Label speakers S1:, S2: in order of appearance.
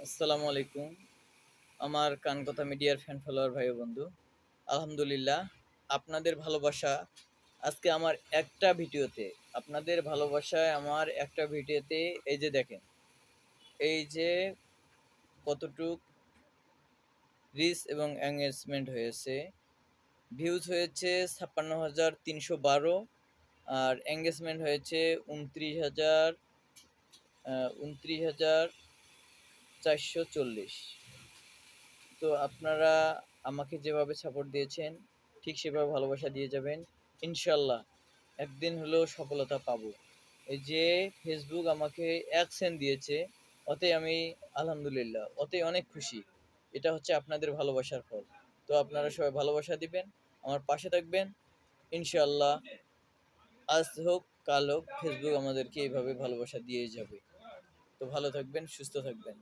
S1: আসসালামু আলাইকুম। আমার কান কথা মিডিয়ার ফ্যান ফলোয়ার ভাই ও বন্ধু। আলহামদুলিল্লাহ আপনাদের ভালোবাসা আজকে আমার একটা ভিডিওতে, আপনাদের ভালোবাসায় আমার একটা ভিডিওতে এই যে দেখেন, এই যে কতটুক রিচ এবং এঙ্গেজমেন্ট হয়েছে। ভিউজ হয়েছে ৫৬,৩১২ আর এঙ্গেজমেন্ট হয়েছে ২৯,৪৪০। তো আপনারা আমাকে যেভাবে সাপোর্ট দিয়েছেন ঠিক সেভাবে ভালোবাসা দিয়ে যাবেন। ইনশাল্লাহ একদিন হলেও সফলতা পাবো। এই যে ফেসবুক আমাকে ১ সেন্ট দিয়েছে, ওতে আমি আলহামদুলিল্লাহ, ওতে অনেক খুশি। এটা হচ্ছে আপনাদের ভালোবাসার ফল। তো আপনারা সবাই ভালোবাসা দিবেন, আমার পাশে থাকবেন। ইনশাল্লাহ আজ হোক কাল হোক ফেসবুক আমাদেরকে এইভাবে ভালোবাসা দিয়েই যাবে। তো ভালো থাকবেন, সুস্থ থাকবেন।